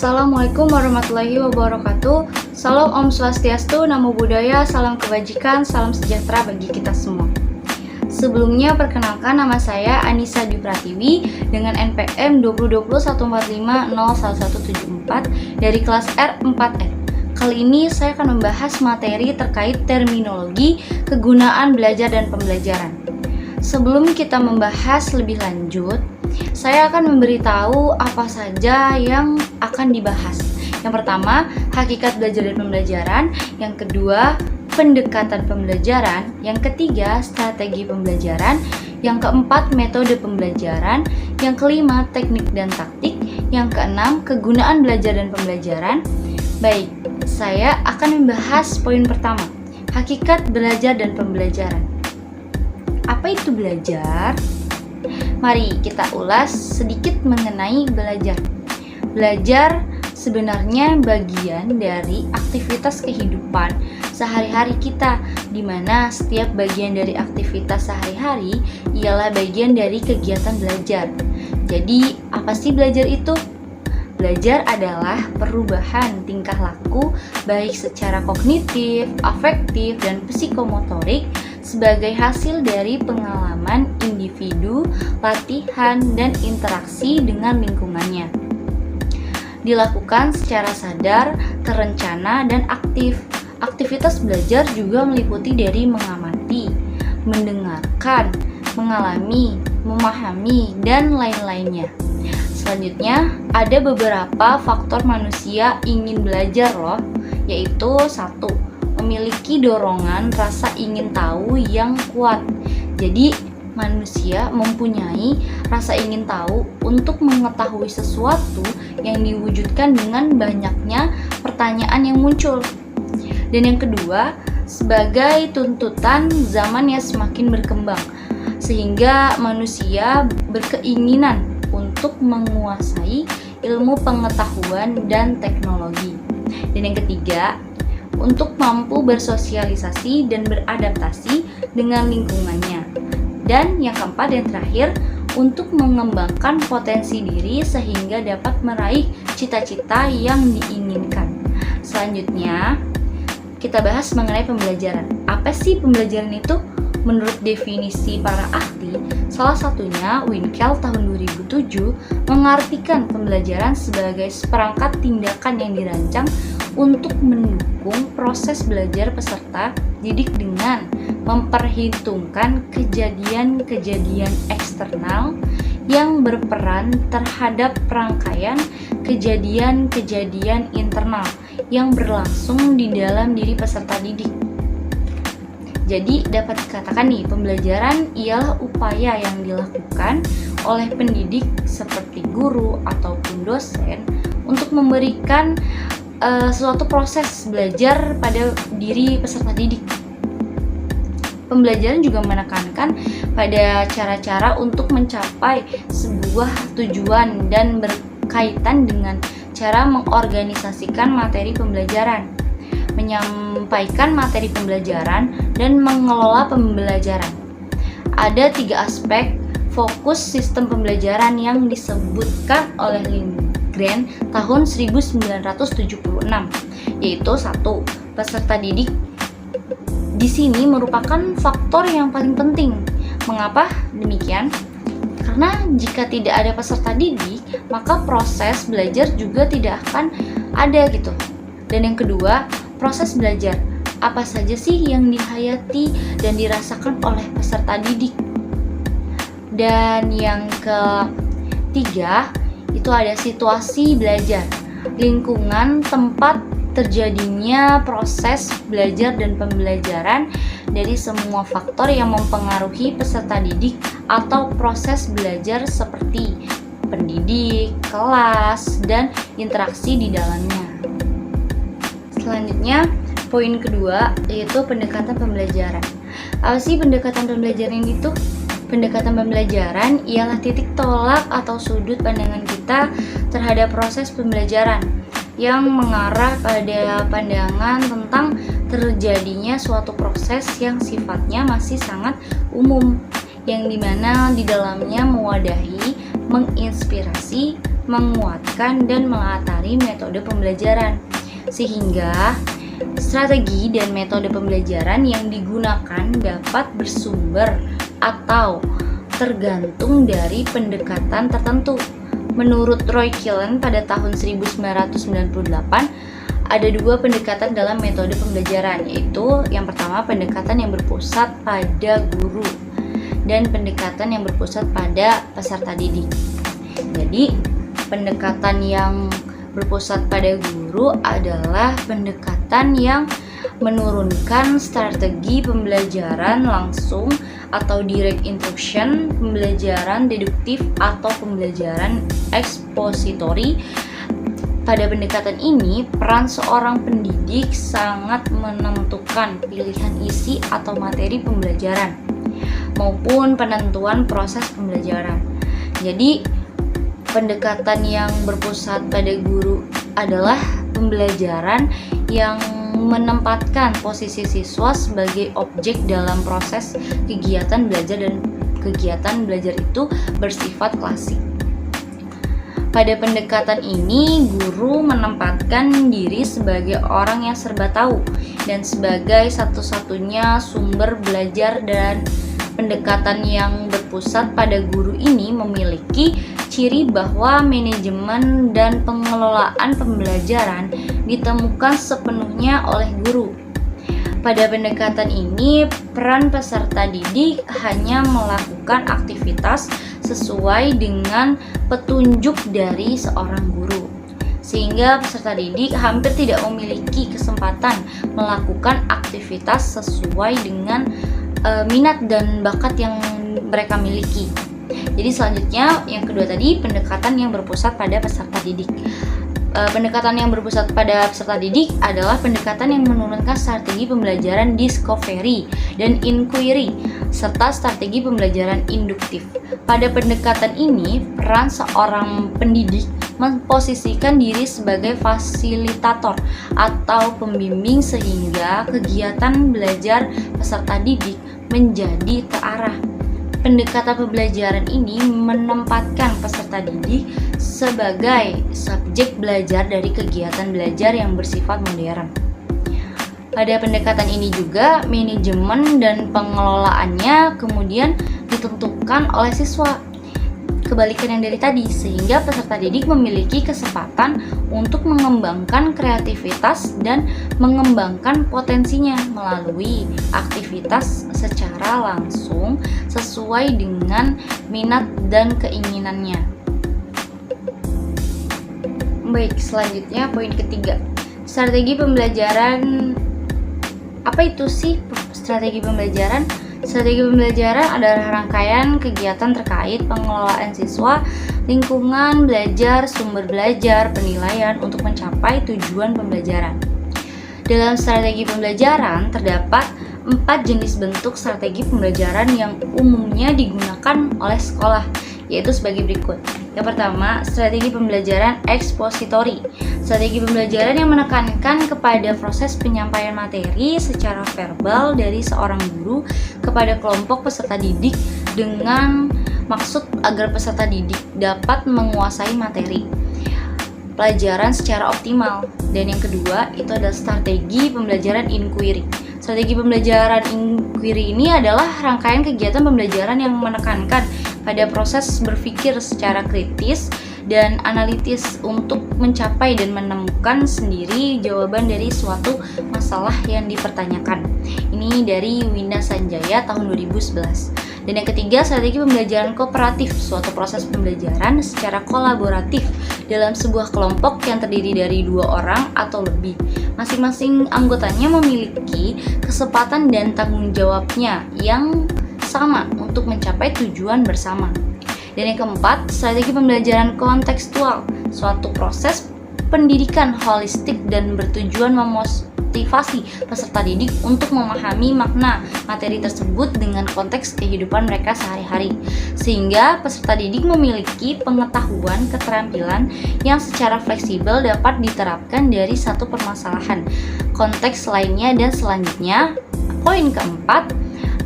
Assalamualaikum warahmatullahi wabarakatuh. Salam Om Swastiastu, Namo Buddhaya, salam kebajikan, salam sejahtera bagi kita semua. Sebelumnya perkenalkan, nama saya Anissa Dwi Pratiwi dengan NPM 202014501174 dari kelas R4R. Kali ini saya akan membahas materi terkait terminologi, kegunaan belajar dan pembelajaran. Sebelum kita membahas lebih lanjut, saya akan memberitahu apa saja yang akan dibahas. Yang pertama, hakikat belajar dan pembelajaran. Yang kedua, pendekatan pembelajaran. Yang ketiga, strategi pembelajaran. Yang keempat, metode pembelajaran. Yang kelima, teknik dan taktik. Yang keenam, kegunaan belajar dan pembelajaran. Baik, saya akan membahas poin pertama, hakikat belajar dan pembelajaran. Apa itu belajar? Mari kita ulas sedikit mengenai belajar. Belajar sebenarnya bagian dari aktivitas kehidupan sehari-hari kita, di mana setiap bagian dari aktivitas sehari-hari ialah bagian dari kegiatan belajar. Jadi, apa sih belajar itu? Belajar adalah perubahan tingkah laku baik secara kognitif, afektif, dan psikomotorik sebagai hasil dari pengalaman individu, latihan, dan interaksi dengan lingkungannya. Dilakukan secara sadar, terencana, dan aktif. Aktivitas belajar juga meliputi dari mengamati, mendengarkan, mengalami, memahami, dan lain-lainnya. Selanjutnya, ada beberapa faktor manusia ingin belajar loh, yaitu 1. Memiliki dorongan rasa ingin tahu yang kuat. Jadi, manusia mempunyai rasa ingin tahu untuk mengetahui sesuatu yang diwujudkan dengan banyaknya pertanyaan yang muncul. Dan yang kedua, sebagai tuntutan zaman yang semakin berkembang, sehingga manusia berkeinginan untuk menguasai ilmu pengetahuan dan teknologi. Dan yang ketiga, untuk mampu bersosialisasi dan beradaptasi dengan lingkungannya. Dan yang keempat dan terakhir, untuk mengembangkan potensi diri sehingga dapat meraih cita-cita yang diinginkan. Selanjutnya, kita bahas mengenai pembelajaran. Apa sih pembelajaran itu? Menurut definisi para ahli, salah satunya Winkel tahun 2007 mengartikan pembelajaran sebagai seperangkat tindakan yang dirancang untuk mendukung proses belajar peserta didik dengan memperhitungkan kejadian-kejadian eksternal yang berperan terhadap rangkaian kejadian-kejadian internal yang berlangsung di dalam diri peserta didik. Jadi dapat dikatakan nih, pembelajaran ialah upaya yang dilakukan oleh pendidik seperti guru ataupun dosen untuk memberikan suatu proses belajar pada diri peserta didik. Pembelajaran juga menekankan pada cara-cara untuk mencapai sebuah tujuan dan berkaitan dengan cara mengorganisasikan materi pembelajaran, menyampaikan materi pembelajaran, dan mengelola pembelajaran. Ada 3 aspek fokus sistem pembelajaran yang disebutkan oleh Lindgren tahun 1976, yaitu 1. Peserta didik di sini merupakan faktor yang paling penting. Mengapa demikian? Karena jika tidak ada peserta didik, maka proses belajar juga tidak akan ada gitu. Dan yang kedua, proses belajar. Apa saja sih yang dihayati dan dirasakan oleh peserta didik? Dan yang ketiga, itu ada situasi belajar, lingkungan tempat terjadinya proses belajar dan pembelajaran dari semua faktor yang mempengaruhi peserta didik atau proses belajar seperti pendidik, kelas, dan interaksi di dalamnya. Selanjutnya, poin kedua yaitu pendekatan pembelajaran. Apa sih pendekatan pembelajaran itu? Pendekatan pembelajaran ialah titik tolak atau sudut pandangan kita terhadap proses pembelajaran yang mengarah pada pandangan tentang terjadinya suatu proses yang sifatnya masih sangat umum, yang dimana di dalamnya mewadahi, menginspirasi, menguatkan dan melatari metode pembelajaran. Sehingga strategi dan metode pembelajaran yang digunakan dapat bersumber atau tergantung dari pendekatan tertentu. Menurut Roy Killen pada tahun 1998, ada dua pendekatan dalam metode pembelajaran, yaitu yang pertama pendekatan yang berpusat pada guru dan pendekatan yang berpusat pada peserta didik. Jadi, pendekatan yang berpusat pada guru adalah pendekatan yang menurunkan strategi pembelajaran langsung atau direct instruction, pembelajaran deduktif atau pembelajaran ekspositori. Pada pendekatan ini, peran seorang pendidik sangat menentukan pilihan isi atau materi pembelajaran maupun penentuan proses pembelajaran. Jadi, pendekatan yang berpusat pada guru adalah pembelajaran yang menempatkan posisi siswa sebagai objek dalam proses kegiatan belajar, dan kegiatan belajar itu bersifat klasik. Pada pendekatan ini, guru menempatkan diri sebagai orang yang serba tahu dan sebagai satu-satunya sumber belajar, dan pendekatan yang berpusat pada guru ini memiliki ciri bahwa manajemen dan pengelolaan pembelajaran ditemukan sepenuhnya oleh guru. Pada pendekatan ini, peran peserta didik hanya melakukan aktivitas sesuai dengan petunjuk dari seorang guru, sehingga peserta didik hampir tidak memiliki kesempatan melakukan aktivitas sesuai dengan minat dan bakat yang mereka miliki. Jadi selanjutnya, yang kedua tadi, pendekatan yang berpusat pada peserta didik. Pendekatan yang berpusat pada peserta didik adalah pendekatan yang menurunkan strategi pembelajaran discovery dan inquiry, serta strategi pembelajaran induktif. Pada pendekatan ini, peran seorang pendidik memposisikan diri sebagai fasilitator atau pembimbing sehingga kegiatan belajar peserta didik menjadi terarah. Pendekatan pembelajaran ini menempatkan peserta didik sebagai subjek belajar dari kegiatan belajar yang bersifat modern. Pada pendekatan ini juga, manajemen dan pengelolaannya kemudian ditentukan oleh siswa. Kebalikan yang dari tadi, sehingga peserta didik memiliki kesempatan untuk mengembangkan kreativitas dan mengembangkan potensinya melalui aktivitas secara langsung sesuai dengan minat dan keinginannya. Baik, selanjutnya poin ketiga. Strategi pembelajaran. Apa itu sih strategi pembelajaran? Strategi pembelajaran adalah rangkaian kegiatan terkait pengelolaan siswa, lingkungan belajar, sumber belajar, penilaian untuk mencapai tujuan pembelajaran. Dalam strategi pembelajaran terdapat 4 jenis bentuk strategi pembelajaran yang umumnya digunakan oleh sekolah, yaitu sebagai berikut. Yang pertama, strategi pembelajaran ekspositori. Strategi pembelajaran yang menekankan kepada proses penyampaian materi secara verbal dari seorang guru kepada kelompok peserta didik dengan maksud agar peserta didik dapat menguasai materi pelajaran secara optimal. Dan yang kedua, itu adalah strategi pembelajaran inquiry. Strategi pembelajaran inquiry ini adalah rangkaian kegiatan pembelajaran yang menekankan pada proses berpikir secara kritis dan analitis untuk mencapai dan menemukan sendiri jawaban dari suatu masalah yang dipertanyakan. Ini dari Winda Sanjaya tahun 2011. Dan yang ketiga, strategi pembelajaran kooperatif, suatu proses pembelajaran secara kolaboratif dalam sebuah kelompok yang terdiri dari 2 orang atau lebih. Masing-masing anggotanya memiliki kesempatan dan tanggung jawabnya yang sama untuk mencapai tujuan bersama. Dan yang keempat, strategi pembelajaran kontekstual, suatu proses pendidikan holistik dan bertujuan memotivasi peserta didik untuk memahami makna materi tersebut dengan konteks kehidupan mereka sehari-hari, sehingga peserta didik memiliki pengetahuan keterampilan yang secara fleksibel dapat diterapkan dari satu permasalahan konteks lainnya. Dan selanjutnya, poin keempat,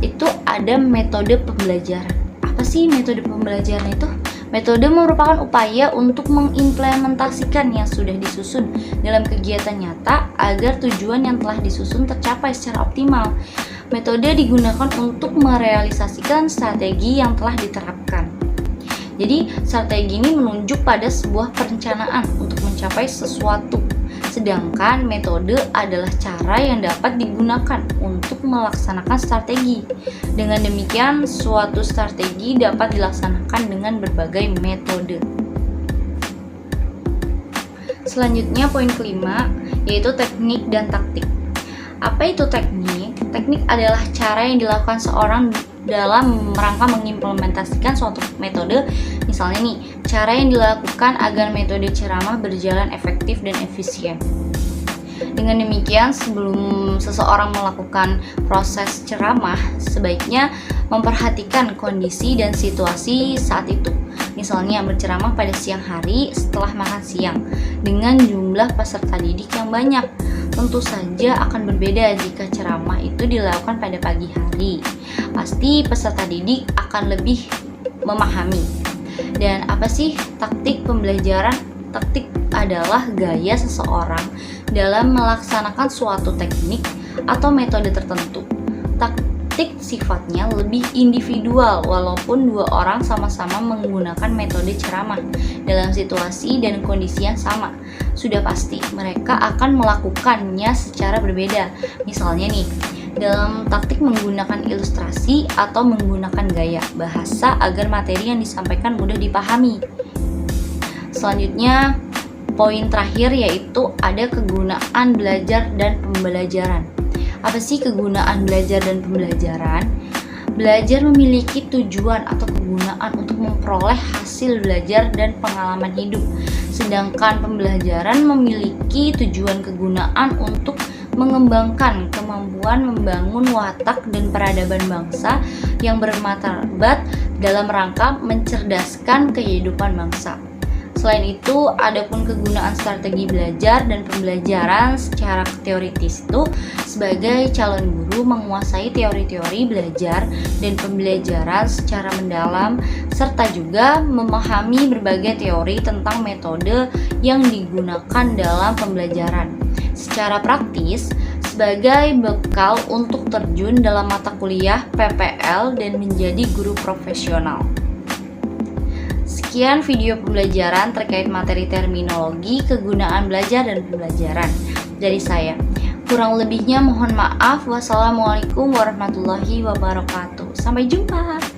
itu ada metode pembelajaran. Apa sih metode pembelajaran itu? Metode merupakan upaya untuk mengimplementasikan yang sudah disusun dalam kegiatan nyata agar tujuan yang telah disusun tercapai secara optimal. Metode digunakan untuk merealisasikan strategi yang telah diterapkan. Jadi, strategi ini menunjuk pada sebuah perencanaan untuk mencapai sesuatu. Sedangkan metode adalah cara yang dapat digunakan untuk melaksanakan strategi. Dengan demikian, suatu strategi dapat dilaksanakan dengan berbagai metode. Selanjutnya, poin kelima, yaitu teknik dan taktik. Apa itu teknik? Teknik adalah cara yang dilakukan seorang dalam rangka mengimplementasikan suatu metode. Misalnya nih, cara yang dilakukan agar metode ceramah berjalan efektif dan efisien. Dengan demikian, sebelum seseorang melakukan proses ceramah, sebaiknya memperhatikan kondisi dan situasi saat itu. Misalnya berceramah pada siang hari setelah makan siang dengan jumlah peserta didik yang banyak. Tentu saja akan berbeda jika ceramah itu dilakukan pada pagi hari. Pasti peserta didik akan lebih memahami. Dan apa sih taktik pembelajaran? Taktik adalah gaya seseorang dalam melaksanakan suatu teknik atau metode tertentu. Taktik sifatnya lebih individual walaupun dua orang sama-sama menggunakan metode ceramah dalam situasi dan kondisi yang sama. Sudah pasti mereka akan melakukannya secara berbeda. Misalnya nih, dalam taktik menggunakan ilustrasi atau menggunakan gaya bahasa agar materi yang disampaikan mudah dipahami. Selanjutnya, poin terakhir yaitu ada kegunaan belajar dan pembelajaran. Apa sih kegunaan belajar dan pembelajaran? Belajar memiliki tujuan atau kegunaan untuk memperoleh hasil belajar dan pengalaman hidup. Sedangkan pembelajaran memiliki tujuan kegunaan untuk mengembangkan kemampuan membangun watak dan peradaban bangsa yang bermartabat dalam rangka mencerdaskan kehidupan bangsa. Selain itu, adapun kegunaan strategi belajar dan pembelajaran secara teoritis itu sebagai calon guru menguasai teori-teori belajar dan pembelajaran secara mendalam serta juga memahami berbagai teori tentang metode yang digunakan dalam pembelajaran. Secara praktis, sebagai bekal untuk terjun dalam mata kuliah PPL dan menjadi guru profesional. Sekian video pembelajaran terkait materi terminologi, kegunaan belajar dan pembelajaran dari saya. Kurang lebihnya mohon maaf. Wassalamualaikum warahmatullahi wabarakatuh. Sampai jumpa.